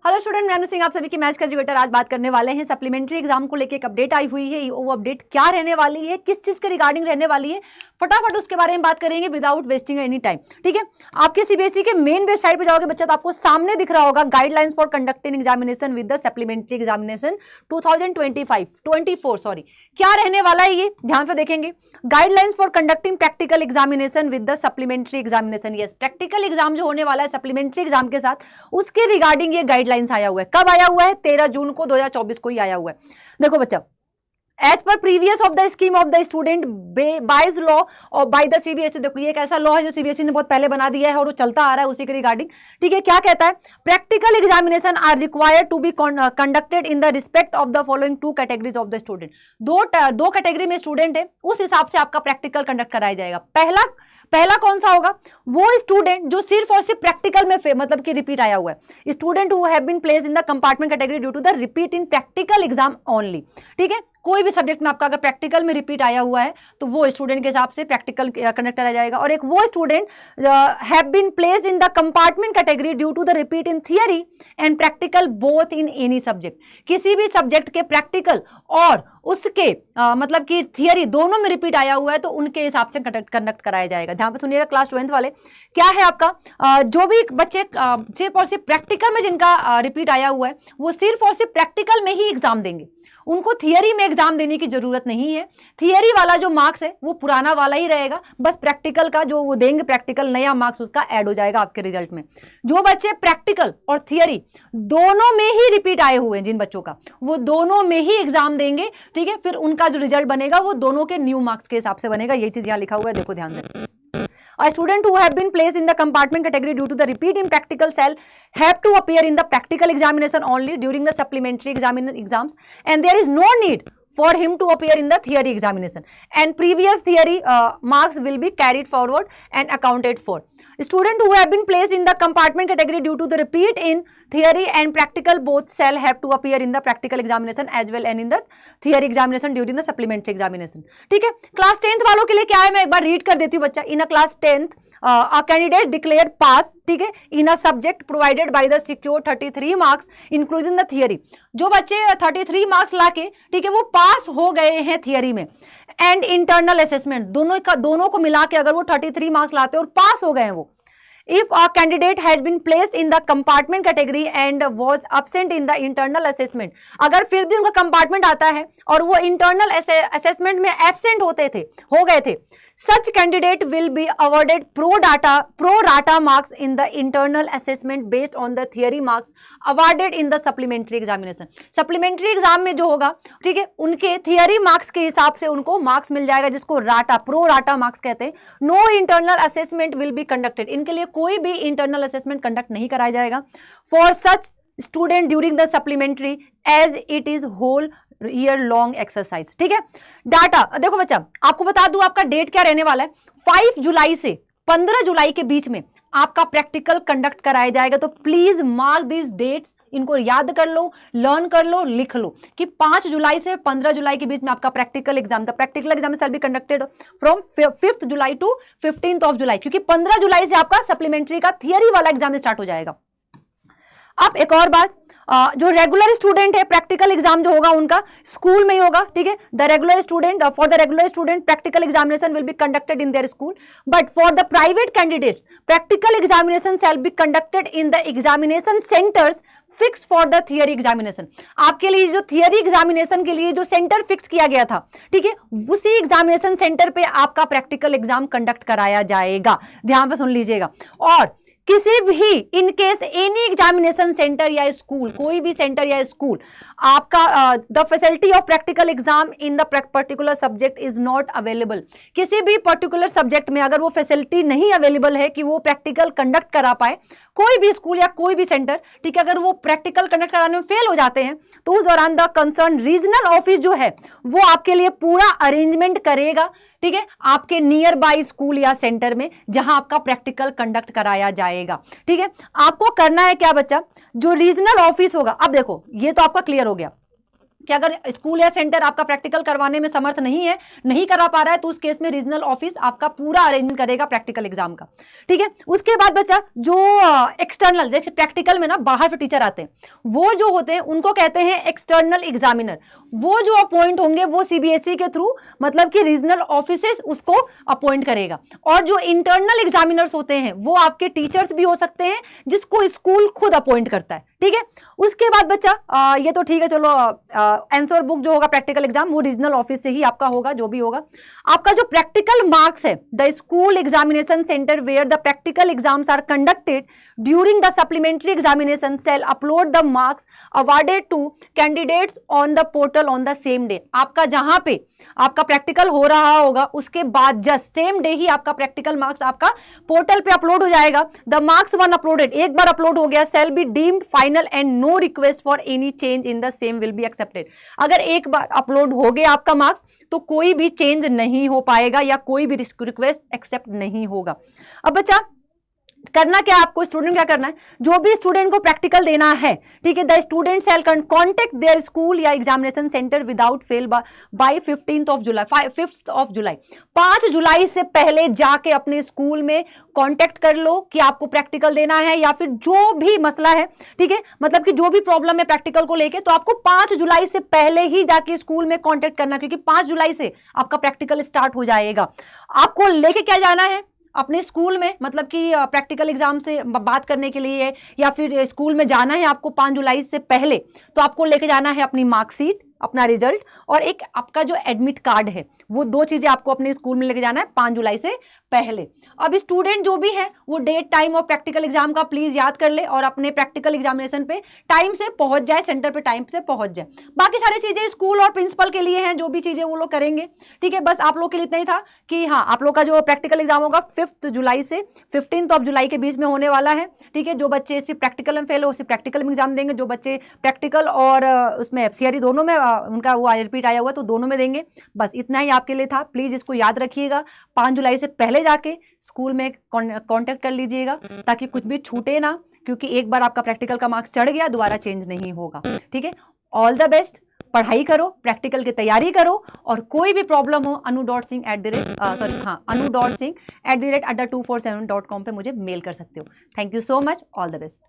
Hello student, मैं अनु सिंह आप सभी की मैथ्स का एजुकेटर। आज बात करने वाले हैं सप्लीमेंट्री एग्जाम को लेकर एक अपडेट आई हुई है। वो अपडेट क्या रहने वाली है, किस चीज के रिगार्डिंग रहने वाली है, फटाफट उसके बारे में बात करेंगे विदाउट वेस्टिंग एनी टाइम। ठीक है, आपके सीबीएसई के मेन वेबसाइट पर जाओगे बच्चा तो आपको सामने दिख रहा होगा guidelines for conducting examination with the supplementary examination 2024 क्या रहने वाला है ये ध्यान से देखेंगे। Guidelines for conducting practical examination with the supplementary examination. Yes, practical exam जो होने वाला है सप्लीमेंट्री एग्जाम के साथ, उसके रिगार्डिंग ये गाइडलाइंस आया हुआ है। कब आया हुआ है? 13 जून को 2024 को ही आया हुआ है। देखो बच्चा, as per previous of the scheme of the student बाइज लॉ और बाय द सीबीएसई। देखो ये एक ऐसा लॉ है जो सीबीएसई ने बहुत पहले बना दिया है और वो चलता आ रहा है उसी के रिगार्डिंग। ठीक है, क्या कहता है? Practical examination are required to be conducted in the respect of the following two categories of the student. दो कैटेगरी में स्टूडेंट है, उस हिसाब से आपका प्रैक्टिकल कंडक्ट कराया जाएगा। पहला कौन सा होगा? वो स्टूडेंट जो सिर्फ और सिर्फ प्रैक्टिकल में मतलब कि रिपीट आया हुआ है। Student who have been placed in the compartment category due to the repeat in practical exam only. ठीक है, कोई भी सब्जेक्ट में आपका अगर प्रैक्टिकल में रिपीट आया हुआ है तो वो स्टूडेंट के हिसाब से प्रैक्टिकल कंडक्ट कराया जाएगा। और एक वो student have been placed in the compartment category due to the repeat in theory and practical both in any subject. किसी भी सब्जेक्ट के प्रैक्टिकल और उसके मतलब कि थियरी दोनों में रिपीट आया हुआ है तो उनके हिसाब से कंडक्ट कराया जाएगा। ध्यान से सुनिएगा क्लास 12th वाले, क्या है आपका जो भी बच्चे सिर्फ और सिर्फ प्रैक्टिकल में जिनका रिपीट आया हुआ है वो सिर्फ और सिर्फ प्रैक्टिकल में ही एग्जाम देंगे। उनको थियरी में एग्जाम देने की जरूरत नहीं है। थियरी वाला जो मार्क्स है वो पुराना वाला ही रहेगा, बस प्रैक्टिकल का जो वो देंगे प्रैक्टिकल नया मार्क्स उसका ऐड हो जाएगा आपके रिजल्ट में। जो बच्चे प्रैक्टिकल और थियरी दोनों में ही रिपीट आए हुए हैं जिन बच्चों का, वो दोनों में ही एग्जाम देंगे। ठीक है, फिर उनका जो रिजल्ट बनेगा वो दोनों के न्यू मार्क्स के हिसाब से बनेगा। ये चीज यहां लिखा हुआ है, देखो ध्यान से। A student who have been placed in the compartment category due to the repeat in practical shall have to appear in the practical examination only during the supplementary exams, and there is no need for him to appear in the theory examination, and previous theory marks will be carried forward and accounted for. Student who have been placed in the compartment category due to the repeat in theory and practical both shall have to appear in the practical examination as well and in the theory examination during the supplementary examination. ठीक है, class 10th वालों के लिए क्या है मैं एक बार read कर देती हूँ बच्चा। In a class 10th a candidate declared pass, ठीक है, in a subject provided by the secure 33 marks including the theory। जो बच्चे 33 मार्क्स लाके ठीक है वो पास हो गए हैं थियरी में एंड इंटरनल असेसमेंट, दोनों को मिला के अगर वो 33 मार्क्स लाते हैं और पास हो गए हैं वो। If a candidate had been placed in the compartment category and was absent in the internal assessment, अगर फिर भी उनका कंपार्टमेंट आता है और वो इंटरनल असेसमेंट में एब्सेंट हो गए थे, such candidate will be awarded pro rata marks in the internal assessment based on the theory marks awarded in the supplementary examination। Supplementary exam में जो होगा ठीक है उनके थियरी मार्क्स के हिसाब से उनको मार्क्स मिल जाएगा जिसको प्रो राटा मार्क्स कहते हैं। No internal assessment will be conducted, इनके लिए कोई भी इंटरनल असेसमेंट कंडक्ट नहीं कराया जाएगा for such student during the supplementary as it is whole year long exercise. ठीक है, डाटा देखो बच्चा, आपको बता दूं आपका डेट क्या रहने वाला है। 5 जुलाई से 15 जुलाई के बीच में आपका प्रैक्टिकल कंडक्ट कराया जाएगा। तो प्लीज मार्क दिस डेट्स, इनको याद कर लो, लर्न कर लो, लिख लो कि 5 जुलाई से 15 जुलाई के बीच में आपका प्रैक्टिकल एग्जाम था। Practical exam shall be conducted from 5th July to 15th of July, क्योंकि 15 जुलाई से आपका सप्लीमेंट्री का थियरी वाला एग्जाम स्टार्ट हो जाएगा। अब एक और बात, जो रेगुलर स्टूडेंट है प्रैक्टिकल एग्जाम जो होगा उनका स्कूल में ही होगा। ठीक है, the regular student for the regular student practical examination will be conducted in their school, but for the private candidates practical examination shell be conducted in the examination centres fix for the theory examination. आपके लिए जो theory examination के लिए जो centre fix किया गया था ठीक है उसी एग्जामिनेशन सेंटर पे आपका प्रैक्टिकल एग्जाम कंडक्ट कराया जाएगा। ध्यान से सुन लीजिएगा। और किसी भी in case any examination centre या स्कूल, कोई भी सेंटर या स्कूल आपका the facility of practical exam in the particular subject is not available, किसी भी पर्टिकुलर सब्जेक्ट में अगर वो फैसिलिटी नहीं अवेलेबल है कि वो प्रैक्टिकल कंडक्ट करा पाए, कोई भी स्कूल या कोई भी सेंटर ठीक है अगर वो प्रैक्टिकल कंडक्ट कराने में फेल हो जाते हैं तो उस दौरान द कंसर्न रीजनल ऑफिस जो है वो आपके लिए पूरा अरेंजमेंट करेगा। ठीक है, आपके नियर बाय स्कूल या सेंटर में जहां आपका प्रैक्टिकल कंडक्ट कराया जाएगा। ठीक है, आपको करना है क्या बच्चा, जो रीजनल ऑफिस होगा। अब देखो ये तो आपका क्लियर हो गया कि अगर स्कूल या सेंटर आपका प्रैक्टिकल करवाने में समर्थ नहीं है, नहीं करा पा रहा है, तो उस केस में रीजनल ऑफिस आपका पूरा अरेंजमेंट करेगा प्रैक्टिकल एग्जाम का। ठीक है, उसके बाद बच्चा जो एक्सटर्नल, जैसे प्रैक्टिकल में ना बाहर से टीचर आते हैं, वो जो होते हैं उनको कहते हैं एक्सटर्नल एग्जामिनर। वो जो अपॉइंट होंगे वो सीबीएसई के थ्रू, मतलब कि रीजनल ऑफिसेस उसको अपॉइंट करेगा। और जो इंटरनल एग्जामिनर्स होते हैं वो आपके टीचर्स भी हो सकते हैं, जिसको स्कूल खुद अपॉइंट करता है। ठीक है, उसके बाद बच्चा ये तो ठीक है, चलो आंसर बुक जो होगा प्रैक्टिकल एग्जाम वो रीजनल ऑफिस से ही आपका होगा, जो भी होगा। आपका जो प्रैक्टिकल मार्क्स है, the school examination centre where the practical exams are conducted during the supplementary examination shall upload the marks awarded to candidates on the portal on the same day. आपका जहां पे आपका प्रैक्टिकल हो रहा होगा उसके बाद जस्ट सेम डे ही आपका प्रैक्टिकल मार्क्स आपका पोर्टल पे अपलोड हो जाएगा। द मार्क्स वन अपलोडेड, एक बार अपलोड हो गया, shall be deemed final and no request for any change in the same will be accepted. अगर एक बार अपलोड हो गया आपका मार्क्स तो कोई भी चेंज नहीं हो पाएगा या कोई भी रिक्वेस्ट एक्सेप्ट नहीं होगा। अब बच्चा करना क्या, आपको स्टूडेंट क्या करना है, जो भी स्टूडेंट को प्रैक्टिकल देना है, ठीक है, the student shall contact their school या examination centre without fail by 5th of July। 5 जुलाई से पहले जाके अपने स्कूल में कांटेक्ट कर लो कि आपको प्रैक्टिकल देना है या फिर जो भी मसला है। ठीक है, मतलब कि जो भी प्रॉब्लम है प्रैक्टिकल को लेके, तो आपको 5 जुलाई से पहले ही जाके स्कूल में कांटेक्ट करना, क्योंकि 5 जुलाई से आपका प्रैक्टिकल स्टार्ट हो जाएगा। आपको लेके क्या जाना है अपने स्कूल में, मतलब कि प्रैक्टिकल एग्जाम से बात करने के लिए, या फिर स्कूल में जाना है आपको 5 जुलाई से पहले, तो आपको लेके जाना है अपनी मार्कशीट, अपना रिजल्ट और एक आपका जो एडमिट कार्ड है। वो 2 चीजें आपको अपने स्कूल में लेके जाना है 5 जुलाई से पहले। अब स्टूडेंट जो भी है वो डेट टाइम और प्रैक्टिकल एग्जाम का प्लीज याद कर ले और अपने प्रैक्टिकल एग्जामिनेशन पे टाइम से पहुंच जाए, सेंटर पे टाइम से पहुंच जाए। बाकी सारी चीजें स्कूल और प्रिंसिपल के लिए हैं, जो भी चीजें वो लोग करेंगे। ठीक है, बस आप लोग के लिए इतना ही था कि हाँ, आप लोग का जो प्रैक्टिकल एग्जाम होगा 5th जुलाई से 15th of July के बीच में होने वाला है। ठीक है, जो बच्चे सिर्फ प्रैक्टिकल में फेल हो सिर्फ प्रैक्टिकल में एग्जाम देंगे, जो बच्चे प्रैक्टिकल और उसमें थियरी दोनों में उनका वो रिपीट आया हुआ तो दोनों में देंगे। बस इतना ही आपके लिए था, प्लीज इसको याद रखिएगा। 5 जुलाई से पहले जाके स्कूल में कांटेक्ट कर लीजिएगा ताकि कुछ भी छूटे ना, क्योंकि एक बार आपका प्रैक्टिकल का मार्क्स चढ़ गया दोबारा चेंज नहीं होगा। ठीक है, ऑल द बेस्ट, पढ़ाई करो, प्रैक्टिकल की तैयारी करो, और कोई भी प्रॉब्लम हो anu.singh@247.com पे मुझे मेल कर सकते हो। Thank you so much, all the best.